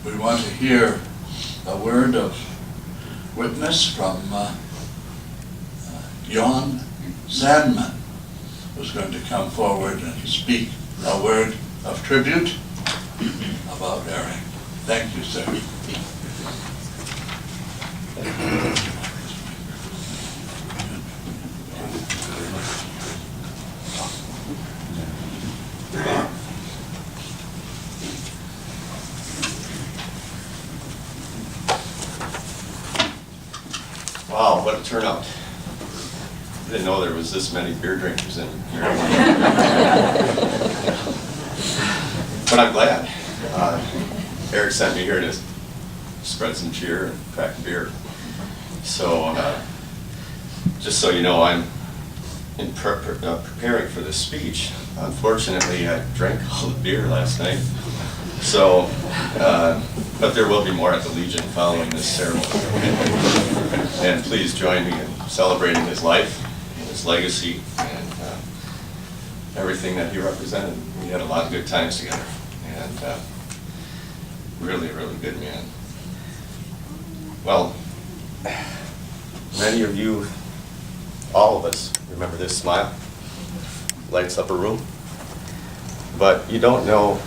we want to hear a word of witness from Jon Sandman, who's going to come forward and speak a word of tribute about Eric. Thank you, sir. Wow, what a turnout. I didn't know there was this many beer drinkers in here. But I'm glad. Eric sent me here to spread some cheer and crack beer. So, just so you know, I'm in preparing for this speech. Unfortunately, I drank all the beer last night. So, but there will be more at the Legion following this ceremony. And please join me in celebrating his life, and his legacy, and everything that he represented. We had a lot of good times together, and really, really good man. Well, many of you, all of us, remember this smile? Lights up a room. But you don't know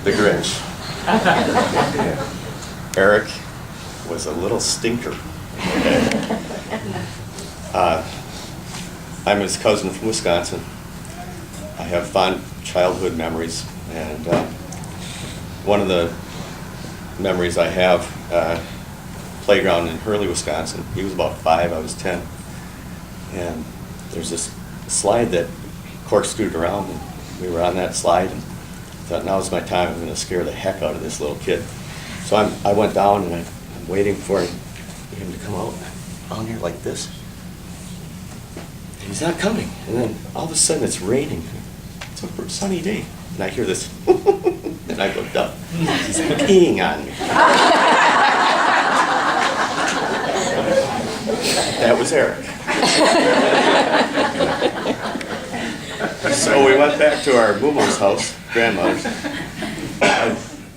the Grinch. Eric was a little stinker. I'm his cousin from Wisconsin. I have fond childhood memories, and one of the memories I have, playground in Hurley, Wisconsin. He was about 5, I was 10. And there's this slide that corkscrewed around, and we were on that slide, and I thought, now's my time, I'm going to scare the heck out of this little kid. So I went down, and I'm waiting for him to come out on here like this. And he's not coming. And then all of a sudden it's raining. It's a sunny day. And I hear this, and I looked up. He's peeing on me. That was Eric. So we went back to our Mumo's house, grandmother's.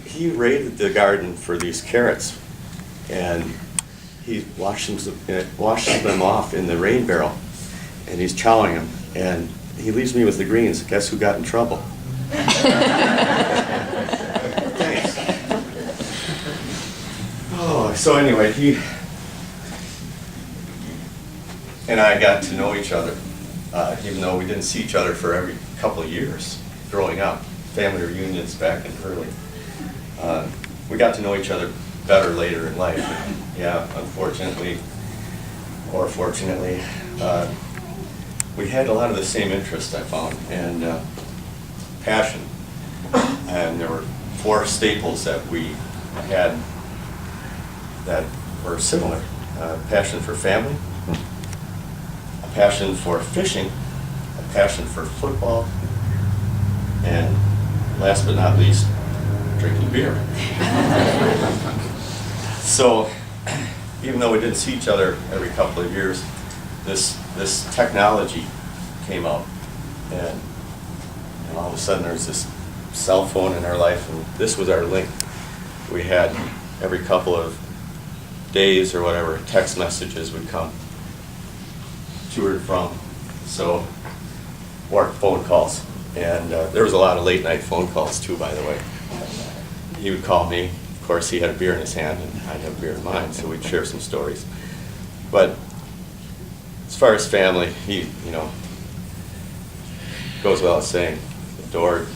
He raided the garden for these carrots, and he washes them off in the rain barrel, and he's chowing them, and he leaves me with the greens. Guess who got in trouble? Thanks. Oh, so anyway, he and I got to know each other, even though we didn't see each other for every couple of years growing up. Family reunions back in Hurley. We got to know each other better later in life. Yeah, unfortunately, or fortunately, we had a lot of the same interests, I found, and passion. And there were 4 staples that we had that were similar. Passion for family, a passion for fishing, a passion for football, and last but not least, drinking beer. So, even though we didn't see each other every couple of years, this technology came out, and all of a sudden there's this cell phone in our life, and this was our link. We had every couple of days or whatever, text messages would come to or from, so, or phone calls. And there was a lot of late night phone calls too, by the way. He would call me. Of course, he had a beer in his hand, and I'd have a beer in mine, so we'd share some stories. But as far as family, he, goes without saying, adored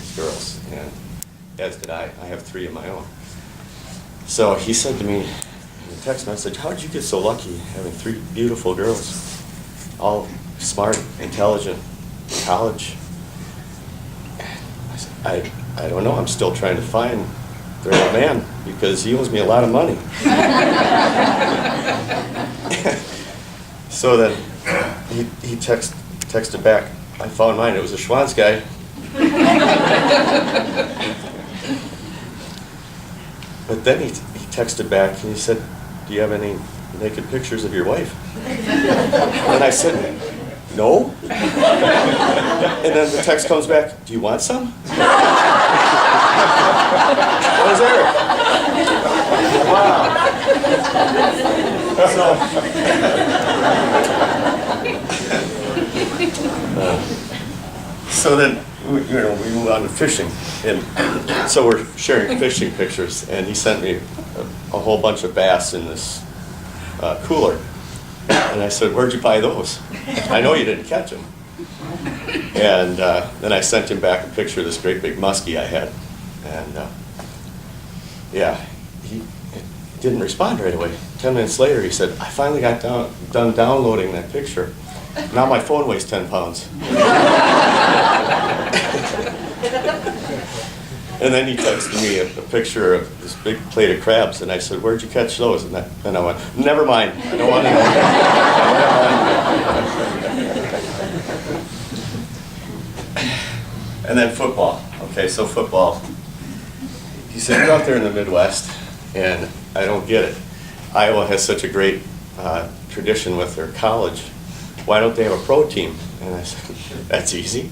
his girls, and as did I. I have 3 of my own. So he said to me in a text message, "How did you get so lucky having 3 beautiful girls, all smart, intelligent, college?" I said, I don't know. I'm still trying to find the right man because he owes me a lot of money. So then he texted back, "I found mine. It was a Schwanz guy." But then he texted back and he said, "Do you have any naked pictures of your wife?" And I said, "No." And then the text comes back, "Do you want some?" That was Eric. Wow. So then, we moved on to fishing, and so we're sharing fishing pictures, and he sent me a whole bunch of bass in this cooler, and I said, "Where'd you buy those? I know you didn't catch them." And then I sent him back a picture of this great big muskie I had, and yeah, he didn't respond right away. 10 minutes later, he said, "I finally got done downloading that picture. Now my phone weighs 10 pounds." And then he texted me a picture of this big plate of crabs, and I said, "Where'd you catch those?" And I went, "Never mind, I don't want to know." And then football. Okay, so football. He said, "You're out there in the Midwest," and I don't get it. Iowa has such a great tradition with their college. Why don't they have a pro team? And I said, "That's easy,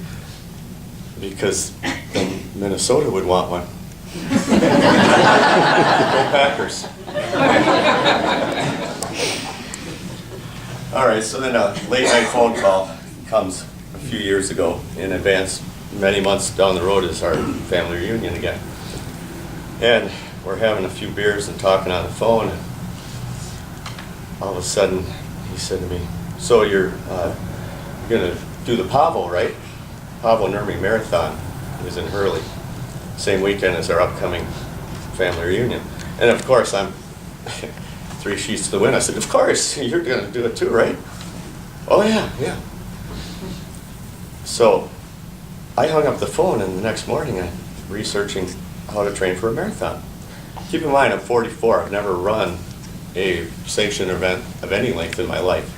because then Minnesota would want one." Go Packers. All right, so then a late night phone call comes a few years ago in advance. Many months down the road is our family reunion again. And we're having a few beers and talking on the phone, and all of a sudden he said to me, "So you're going to do the Pavo, right? Pavo Nurmi Marathon is in Hurley, same weekend as our upcoming family reunion." And of course, I'm 3 sheets to the wind. I said, "Of course, you're going to do it too, right?" "Oh yeah, yeah." So I hung up the phone, and the next morning I'm researching how to train for a marathon. Keep in mind, I'm 44. I've never run a sanctioned event of any length in my life.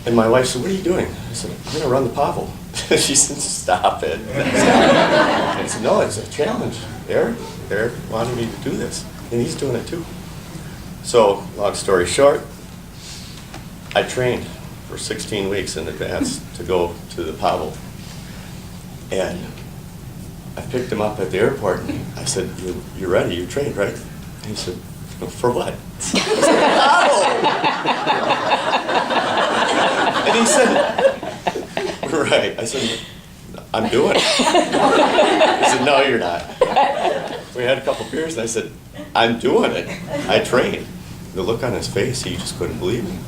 And my wife said, "What are you doing?" I said, "I'm going to run the Pavo." She said, "Stop it." I said, "No, it's a challenge. Eric wanted me to do this, and he's doing it too." So, long story short, I trained for 16 weeks in advance to go to the Pavo. And I picked him up at the airport, and I said, "You're ready? You trained, right?" And he said, "For what?" I said, "Pavo!" And he said, "Right." I said, "I'm doing it." He said, "No, you're not." We had a couple beers, and I said, "I'm doing it. I trained." The look on his face, he just couldn't believe me.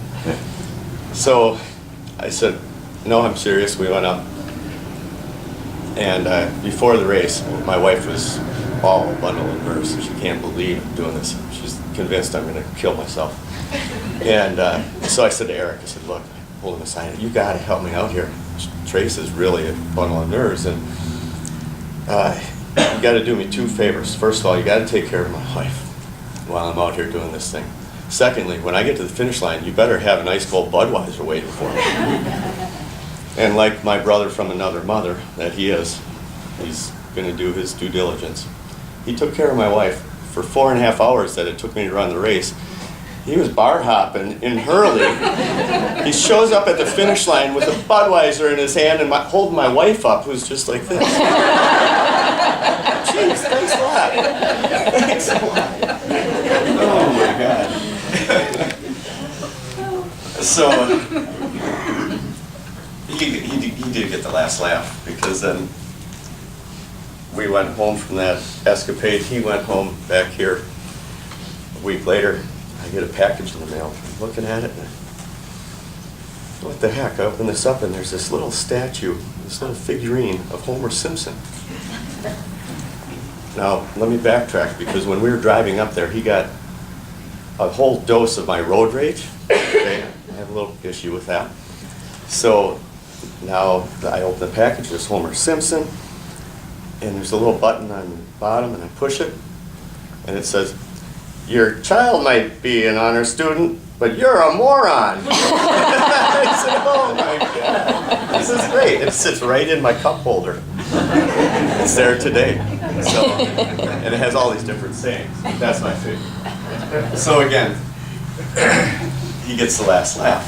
So I said, "No, I'm serious." We went up. And before the race, my wife was all a bundle of nerves. She can't believe I'm doing this. She's convinced I'm going to kill myself. And so I said to Eric, I said, "Look," I pulled him aside, "you got to help me out here. Trace is really a bundle of nerves, and you got to do me 2 favors. First of all, you got to take care of my wife while I'm out here doing this thing. Secondly, when I get to the finish line, you better have an ice cold Budweiser waiting for me." And like my brother from another mother that he is, he's going to do his due diligence. He took care of my wife for 4.5 hours that it took me to run the race. He was bar hopping in Hurley. He shows up at the finish line with a Budweiser in his hand and holding my wife up, who's just like this. Jeez, thanks a lot. Thanks a lot. Oh my God. So he did get the last laugh, because then we went home from that escapade. He went home back here a week later. I get a package in the mail. I'm looking at it, and what the heck? I open this up, and there's this little statue, this little figurine of Homer Simpson. Now, let me backtrack, because when we were driving up there, he got a whole dose of my road rage. Okay? I have a little issue with that. So now I open the package, there's Homer Simpson, and there's a little button on the bottom, and I push it, and it says, "Your child might be an honor student, but you're a moron." I said, "Oh my God, this is great." It sits right in my cup holder. It's there today. So, and it has all these different sayings. That's my favorite. So again, he gets the last laugh.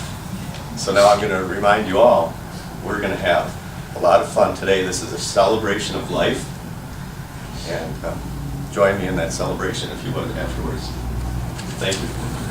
So now I'm going to remind you all, we're going to have a lot of fun today. This is a celebration of life. and join me in that celebration if you would afterwards. Thank you.